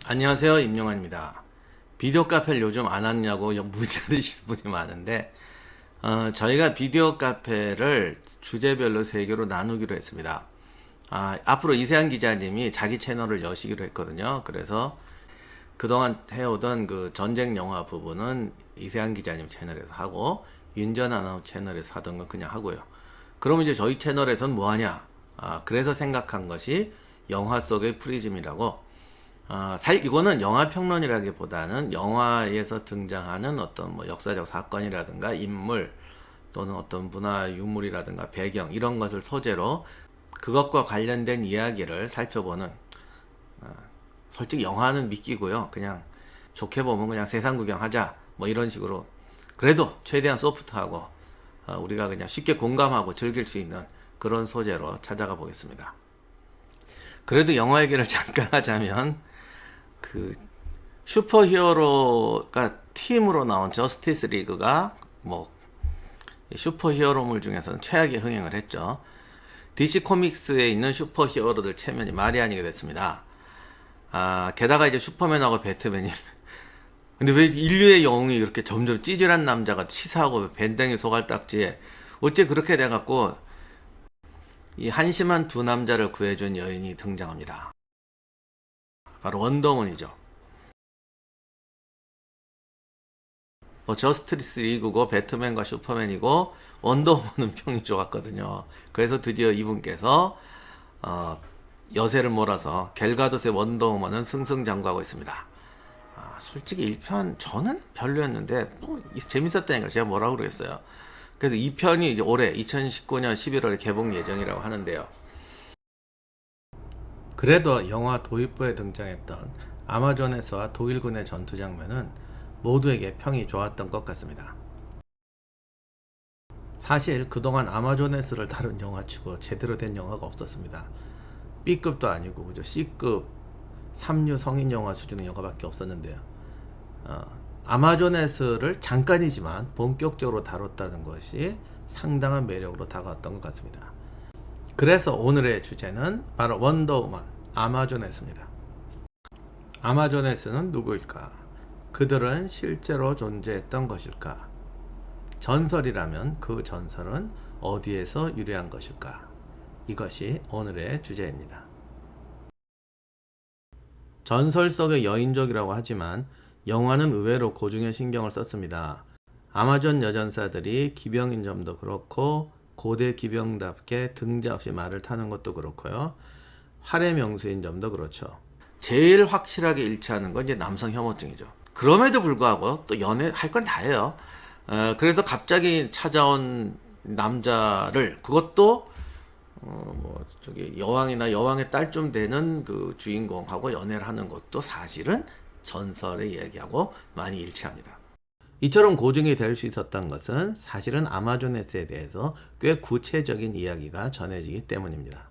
안녕하세요, 임용환입니다. 비디오 카페를 요즘 안 하냐고 문의하시는 분이 많은데 저희가 비디오 카페를 주제별로 3개로 나누기로 했습니다. 앞으로 이세한 기자님이 자기 채널을 여시기로 했거든요. 그래서 그동안 해오던 그 전쟁 영화 부분은 이세한 기자님 채널에서 하고 윤전 아나운서 채널에서 하던 건 그냥 하고요. 그럼 이제 저희 채널에서는 뭐 하냐? 그래서 생각한 것이 영화 속의 프리즘이라고. 이거는 영화 평론이라기보다는 영화에서 등장하는 어떤 뭐 역사적 사건이라든가 인물 또는 어떤 문화 유물이라든가 배경 이런 것을 소재로 그것과 관련된 이야기를 살펴보는, 솔직히 영화는 믿기고요. 그냥 좋게 보면 그냥 세상 구경하자 뭐 이런 식으로, 그래도 최대한 소프트하고 우리가 그냥 쉽게 공감하고 즐길 수 있는 그런 소재로 찾아가 보겠습니다. 그래도 영화 얘기를 잠깐 하자면 그 슈퍼히어로가 팀으로 나온 저스티스 리그가 뭐 슈퍼히어로물 중에서는 최악의 흥행을 했죠. DC 코믹스에 있는 슈퍼히어로들 체면이 말이 아니게 됐습니다. 게다가 이제 슈퍼맨하고 배트맨이 근데 왜 인류의 영웅이 이렇게 점점 찌질한 남자가 치사하고 밴댕이 소갈딱지에 어째 그렇게 돼갖고 이 한심한 두 남자를 구해준 여인이 등장합니다. 바로 원더우먼이죠. 저스티스 리그고 배트맨과 슈퍼맨이고 원더우먼은 평이 좋았거든요. 그래서 드디어 이분께서 여세를 몰아서 갤가돗의 원더우먼은 승승장구하고 있습니다. 솔직히 1편 저는 별로였는데 재밌었다니까 제가 뭐라고 그러겠어요. 그래서 2편이 이제 올해 2019년 11월에 개봉 예정이라고 하는데요. 그래도 영화 도입부에 등장했던 아마존에서와 독일군의 전투 장면은 모두에게 평이 좋았던 것 같습니다. 사실 그동안 아마존에스를 다룬 영화치고 제대로 된 영화가 없었습니다. B급도 아니고 그죠? C급 3류 성인 영화 수준의 영화밖에 없었는데요. 아마존에스를 잠깐이지만 본격적으로 다뤘다는 것이 상당한 매력으로 다가왔던 것 같습니다. 그래서 오늘의 주제는 바로 원더우먼 아마존에스입니다. 아마존에스는 누구일까? 그들은 실제로 존재했던 것일까? 전설이라면 그 전설은 어디에서 유래한 것일까? 이것이 오늘의 주제입니다. 전설 속의 여인족이라고 하지만 영화는 의외로 고증에 신경을 썼습니다. 아마존 여전사들이 기병인 점도 그렇고 고대 기병답게 등자 없이 말을 타는 것도 그렇고요. 활의 명수인 점도 그렇죠. 제일 확실하게 일치하는 건 이제 남성 혐오증이죠. 그럼에도 불구하고 또 연애할 건 다 해요. 그래서 갑자기 찾아온 남자를, 그것도 여왕이나 여왕의 딸쯤 되는 그 주인공하고 연애를 하는 것도 사실은 전설의 이야기하고 많이 일치합니다. 이처럼 고증이 될 수 있었던 것은 사실은 아마존에스에 대해서 꽤 구체적인 이야기가 전해지기 때문입니다.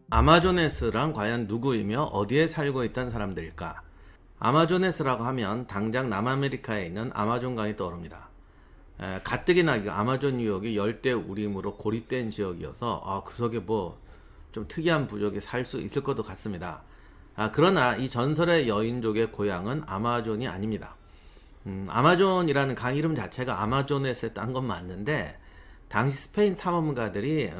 아마존에스란 과연 누구이며 어디에 살고 있던 사람들일까? 아마존에스라고 하면 당장 남아메리카에 있는 아마존강이 떠오릅니다. 가뜩이나 아마존 유역이 열대 우림으로 고립된 지역이어서 그 속에 뭐 좀 특이한 부족이 살 수 있을 것도 같습니다. 그러나 이 전설의 여인족의 고향은 아마존이 아닙니다. 아마존이라는 강 이름 자체가 아마존에스에 딴 건 맞는데, 당시 스페인 탐험가들이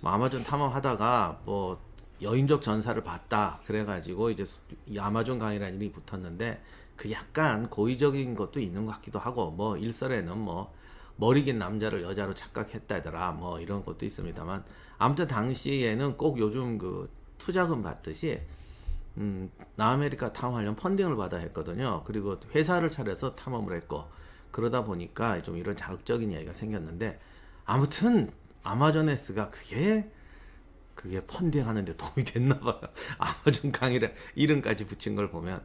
아마존 탐험하다가 뭐 여인족 전사를 봤다 그래가지고 이제 이 아마존 강이라는 이름이 붙었는데, 그 약간 고의적인 것도 있는 것 같기도 하고, 뭐 일설에는 뭐 머리 긴 남자를 여자로 착각했다더라 뭐 이런 것도 있습니다만, 아무튼 당시에는 꼭 요즘 그 투자금 받듯이 남아메리카 탐험하려면 펀딩을 받아야 했거든요. 그리고 회사를 차려서 탐험을 했고, 그러다 보니까 좀 이런 자극적인 이야기가 생겼는데, 아무튼 아마존에스가 그게 펀딩하는데 도움이 됐나봐요. 아마존 강이라 이름까지 붙인 걸 보면.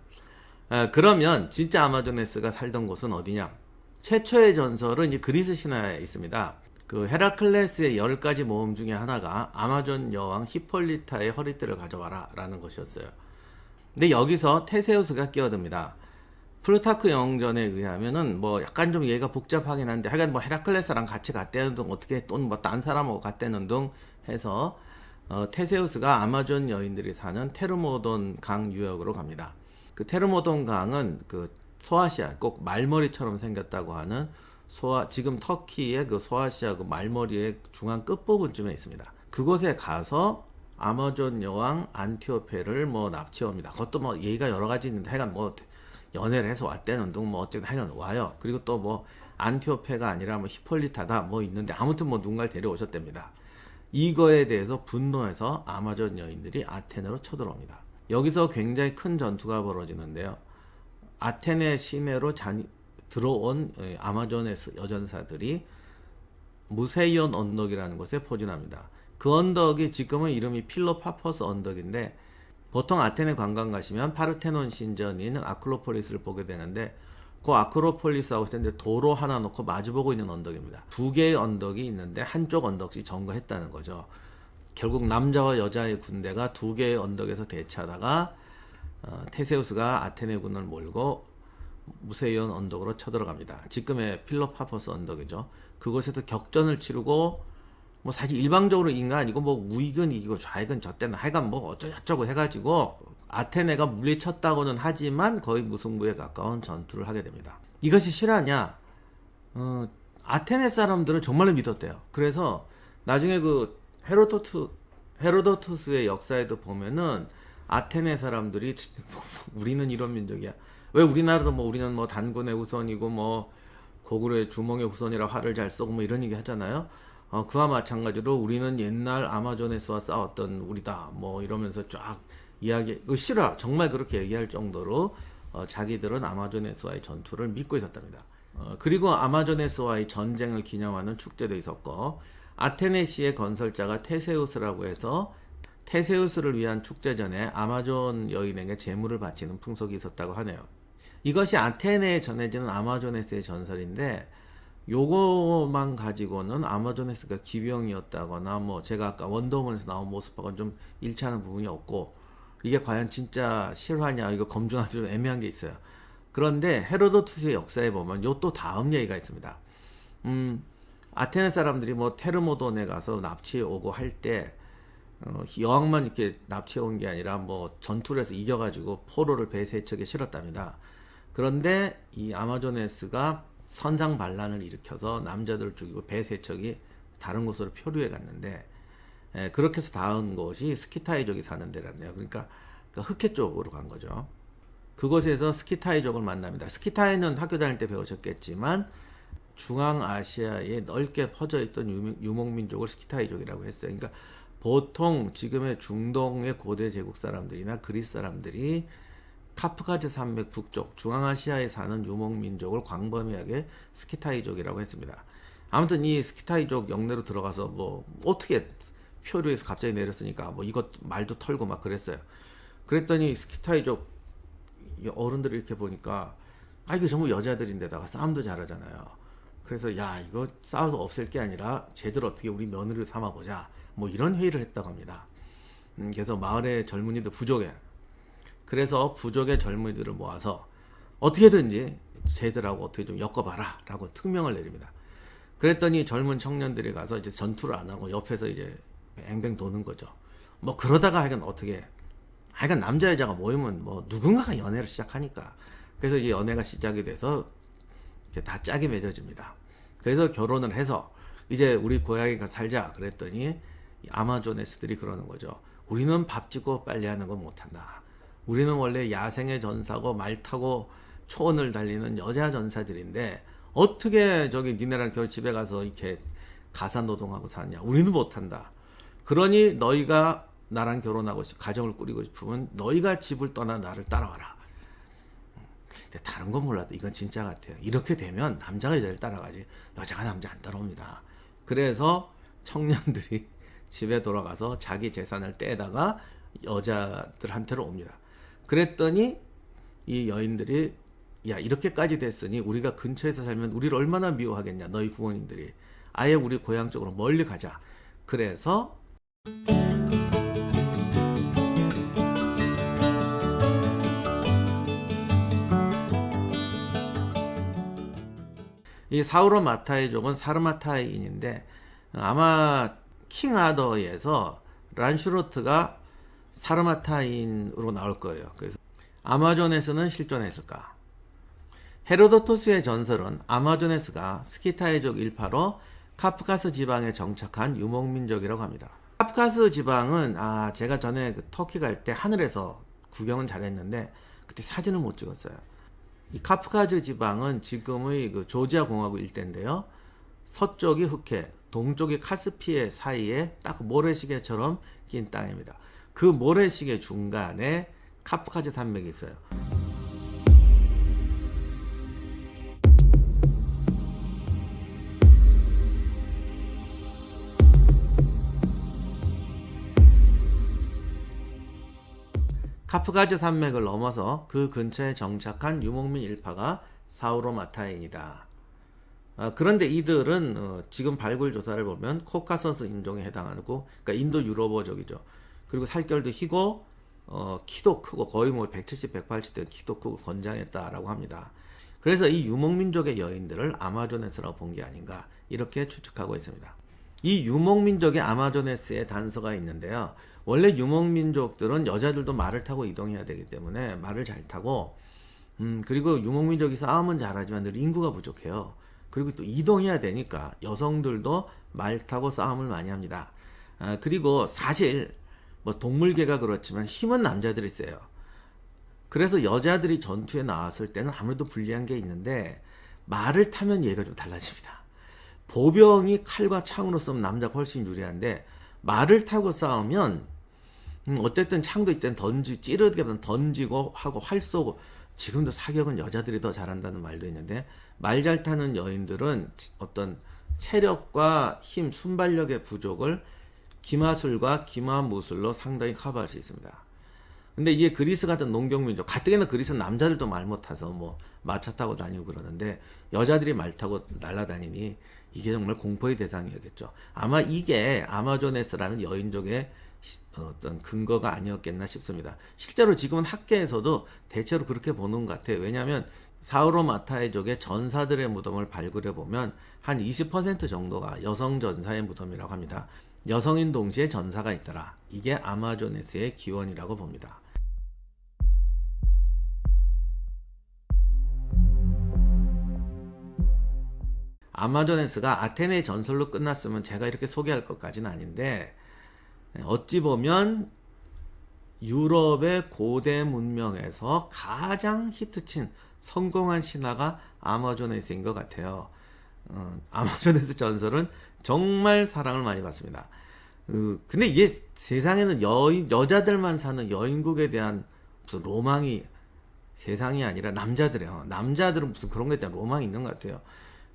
그러면 진짜 아마존에스가 살던 곳은 어디냐? 최초의 전설은 이제 그리스 신화에 있습니다. 그 헤라클레스의 10가지 모험 중에 하나가 아마존 여왕 히폴리타의 허리띠를 가져와라 라는 것이었어요. 근데 여기서 테세우스가 끼어듭니다. 플루타크 영전에 의하면은 뭐 약간 좀 얘가 복잡하긴 한데 하여간 뭐 헤라클레스랑 같이 갔다는 등 어떻게 또는 뭐 딴 사람하고 갔다는 등 해서 테세우스가 아마존 여인들이 사는 테르모돈 강 유역으로 갑니다. 그 테르모돈 강은 그 소아시아 꼭 말머리처럼 생겼다고 하는 지금 터키의 그 소아시아 그 말머리의 중앙 끝부분쯤에 있습니다. 그곳에 가서 아마존 여왕 안티오페를 뭐 납치합니다. 그것도 뭐 얘기가 여러 가지 있는데 하여간 뭐 연애를 해서 왔다는 둥 뭐 어쨌든 하여간 와요. 그리고 또 뭐 안티오페가 아니라 뭐 히폴리타다 뭐 있는데 아무튼 뭐 누군가를 데려오셨답니다. 이거에 대해서 분노해서 아마존 여인들이 아테네로 쳐들어옵니다. 여기서 굉장히 큰 전투가 벌어지는데요. 아테네 시내로 들어온 아마존의 여전사들이 무세이온 언덕이라는 곳에 포진합니다. 그 언덕이 지금은 이름이 필로파퍼스 언덕인데 보통 아테네 관광 가시면 파르테논 신전이 있는 아크로폴리스를 보게 되는데 그 아크로폴리스하고 있는데 도로 하나 놓고 마주보고 있는 언덕입니다. 두 개의 언덕이 있는데 한쪽 언덕씩 점거했다는 거죠. 결국 남자와 여자의 군대가 두 개의 언덕에서 대치하다가 테세우스가 아테네군을 몰고 무세이온 언덕으로 쳐들어갑니다. 지금의 필로파퍼스 언덕이죠. 그곳에서 격전을 치르고 뭐 사실 일방적으로 이긴 거 아니고 뭐 우익은 이기고 좌익은 졌대는 하여간 뭐 어쩌고저쩌고 해가지고 아테네가 물리쳤다고는 하지만 거의 무승부에 가까운 전투를 하게 됩니다. 이것이 실화냐? 아테네 사람들은 정말로 믿었대요. 그래서 나중에 그 헤로도투스의 역사에도 보면은 아테네 사람들이 우리는 이런 민족이야. 왜 우리나라도 뭐 우리는 뭐 단군의 후손이고 뭐 고구려의 주몽의 후손이라 활을 잘 쏘고 뭐 이런 얘기 하잖아요. 그와 마찬가지로 우리는 옛날 아마존에스와 싸웠던 우리다 뭐 이러면서 쫙 이야기 실화 정말 그렇게 얘기할 정도로 자기들은 아마존에스와의 전투를 믿고 있었답니다. 그리고 아마존에스와의 전쟁을 기념하는 축제도 있었고 아테네시의 건설자가 테세우스라고 해서 테세우스를 위한 축제 전에 아마존 여인에게 제물을 바치는 풍속이 있었다고 하네요. 이것이 아테네에 전해지는 아마존에스의 전설인데 요거만 가지고는 아마존에스가 기병이었다거나 뭐 제가 아까 원더우먼에서 나온 모습하고는 좀 일치하는 부분이 없고 이게 과연 진짜 실화냐 이거 검증하기 좀 애매한 게 있어요. 그런데 헤로도투스의 역사에 보면 요 또 다음 얘기가 있습니다. 아테네 사람들이 뭐 테르모돈에 가서 납치해 오고 할 때 여왕만 이렇게 납치해 온 게 아니라 뭐 전투를 해서 이겨가지고 포로를 배 세 척에 실었답니다. 그런데 이 아마존에스가 선상반란을 일으켜서 남자들을 죽이고 배 세 척이 다른 곳으로 표류해 갔는데 그렇게 해서 닿은 곳이 스키타이족이 사는 데라네요. 그러니까 흑해 쪽으로 간 거죠. 그곳에서 스키타이족을 만납니다. 스키타이는 학교 다닐 때 배우셨겠지만 중앙아시아에 넓게 퍼져 있던 유목민족을 스키타이족이라고 했어요. 그러니까 보통 지금의 중동의 고대 제국 사람들이나 그리스 사람들이 카프카즈 산맥 북쪽 중앙아시아에 사는 유목민족을 광범위하게 스키타이족이라고 했습니다. 아무튼 이 스키타이족 영내로 들어가서 뭐 어떻게 표류해서 갑자기 내렸으니까 뭐 이것 말도 털고 막 그랬어요. 그랬더니 스키타이족 어른들이 이렇게 보니까 이거 전부 여자들인데다가 싸움도 잘하잖아요. 그래서 야 이거 싸워서 없앨 게 아니라 쟤들 어떻게 우리 며느리를 삼아보자 뭐 이런 회의를 했다고 합니다. 그래서 마을의 젊은이들 부족에 그래서 부족의 젊은이들을 모아서 어떻게든지 쟤들하고 어떻게 좀 엮어봐라 라고 특명을 내립니다. 그랬더니 젊은 청년들이 가서 이제 전투를 안 하고 옆에서 이제 뱅뱅 도는 거죠. 뭐 그러다가 하여간 남자 여자가 모이면 뭐 누군가가 연애를 시작하니까 그래서 이제 연애가 시작이 돼서 이렇게 다 짝이 맺어집니다. 그래서 결혼을 해서 이제 우리 고향에 가 살자 그랬더니 아마존에스들이 그러는 거죠. 우리는 밥 짓고 빨래하는 거 못한다. 우리는 원래 야생의 전사고 말 타고 초원을 달리는 여자 전사들인데 어떻게 저기 니네랑 집에 가서 이렇게 가사 노동하고 사냐. 우리는 못한다. 그러니 너희가 나랑 결혼하고 가정을 꾸리고 싶으면 너희가 집을 떠나 나를 따라와라. 근데 다른 건 몰라도 이건 진짜 같아요. 이렇게 되면 남자가 여자를 따라가지 여자가 남자 안 따라옵니다. 그래서 청년들이 집에 돌아가서 자기 재산을 떼다가 여자들한테로 옵니다. 그랬더니 이 여인들이 야 이렇게까지 됐으니 우리가 근처에서 살면 우리를 얼마나 미워하겠냐 너희 부모님들이 아예 우리 고향 쪽으로 멀리 가자. 그래서 이 사우로마타이족은 사르마타이인인데 아마 킹하더에서 란슈로트가 사르마타인으로 나올 거예요. 그래서 아마조네스는 실존했을까? 헤로도토스의 전설은 아마조네스가 스키타이족 일파로 카프카스 지방에 정착한 유목민족이라고 합니다. 카프카스 지방은 제가 전에 그 터키 갈 때 하늘에서 구경은 잘했는데 그때 사진을 못 찍었어요. 이 카프카스 지방은 지금의 그 조지아 공화국 일대인데요. 서쪽이 흑해, 동쪽이 카스피해 사이에 딱 모래시계처럼 낀 땅입니다. 그 모래시계 중간에 카프카즈 산맥이 있어요. 카프카즈 산맥을 넘어서 그 근처에 정착한 유목민 일파가 사우로마타인이다. 그런데 이들은 지금 발굴 조사를 보면 코카서스 인종에 해당하고, 그러니까 인도 유럽어족이죠. 그리고 살결도 희고 키도 크고 거의 뭐 170, 180 대 키도 크고 건장했다라고 합니다. 그래서 이 유목민족의 여인들을 아마조네스라고 본 게 아닌가 이렇게 추측하고 있습니다. 이 유목민족의 아마조네스의 단서가 있는데요. 원래 유목민족들은 여자들도 말을 타고 이동해야 되기 때문에 말을 잘 타고 그리고 유목민족이 싸움은 잘하지만 늘 인구가 부족해요. 그리고 또 이동해야 되니까 여성들도 말 타고 싸움을 많이 합니다. 그리고 사실 뭐 동물계가 그렇지만 힘은 남자들이 세요. 그래서 여자들이 전투에 나왔을 때는 아무래도 불리한 게 있는데 말을 타면 얘가 좀 달라집니다. 보병이 칼과 창으로 쓰면 남자가 훨씬 유리한데 말을 타고 싸우면 어쨌든 창도 이때는 찌르게 던지고 하고 활 쏘고, 지금도 사격은 여자들이 더 잘한다는 말도 있는데 말 잘 타는 여인들은 어떤 체력과 힘, 순발력의 부족을 기마술과 기마무술로 상당히 커버할 수 있습니다. 근데 이게 그리스 같은 농경민족, 가뜩이나 그리스는 남자들도 말 못 타서 뭐 마차 타고 다니고 그러는데 여자들이 말 타고 날아다니니 이게 정말 공포의 대상이었겠죠. 아마 이게 아마조네스라는 여인족의 어떤 근거가 아니었겠나 싶습니다. 실제로 지금은 학계에서도 대체로 그렇게 보는 것 같아요. 왜냐하면 사우로마타이족의 전사들의 무덤을 발굴해 보면 한 20% 정도가 여성 전사의 무덤이라고 합니다. 여성인 동시에 전사가 있더라. 이게 아마조네스의 기원이라고 봅니다. 아마조네스가 아테네의 전설로 끝났으면 제가 이렇게 소개할 것까지는 아닌데, 어찌 보면 유럽의 고대 문명에서 가장 히트친 성공한 신화가 아마조네스인 것 같아요. 아마조네스 전설은 정말 사랑을 많이 받습니다. 근데 이게 세상에는 여자들만 사는 여인국에 대한 무슨 로망이 세상이 아니라 남자들이에요. 남자들은 무슨 그런 거에 대한 로망이 있는 것 같아요.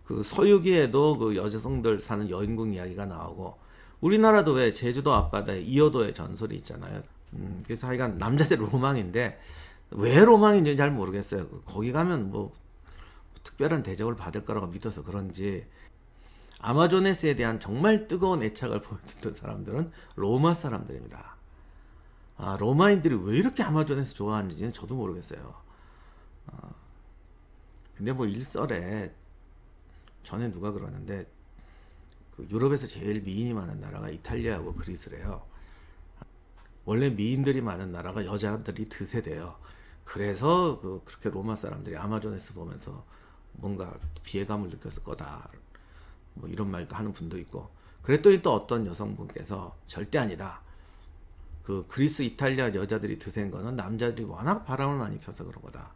그 서유기에도 그 여성들 사는 여인국 이야기가 나오고, 우리나라도 왜 제주도 앞바다에 이어도의 전설이 있잖아요. 그래서 하여간 남자들 로망인데 왜 로망인지는 잘 모르겠어요. 거기 가면 뭐 특별한 대접을 받을 거라고 믿어서 그런지. 아마조네스에 대한 정말 뜨거운 애착을 보여줬던 사람들은 로마 사람들입니다. 로마인들이 왜 이렇게 아마조네스 좋아하는지는 저도 모르겠어요. 근데 뭐 일설에 전에 누가 그러는데 그 유럽에서 제일 미인이 많은 나라가 이탈리아하고 그리스래요. 원래 미인들이 많은 나라가 여자들이 드세대요. 그래서 그렇게 로마 사람들이 아마조네스 보면서 뭔가 비애감을 느꼈을 거다, 뭐 이런 말 하는 분도 있고, 그랬더니 또 어떤 여성분께서 절대 아니다. 그 그리스, 이탈리아 여자들이 드센 거는 남자들이 워낙 바람을 많이 펴서 그런 거다.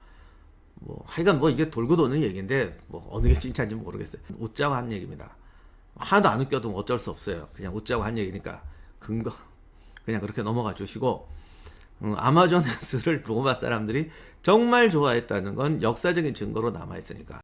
뭐 하여간 뭐 이게 돌고 도는 얘기인데 뭐 어느 게 진짜인지 모르겠어요. 웃자고 한 얘기입니다. 하나도 안 웃겨도 어쩔 수 없어요. 그냥 웃자고 한 얘기니까 근거 그냥 그렇게 넘어가 주시고, 아마조네스를 로마 사람들이 정말 좋아했다는 건 역사적인 증거로 남아 있으니까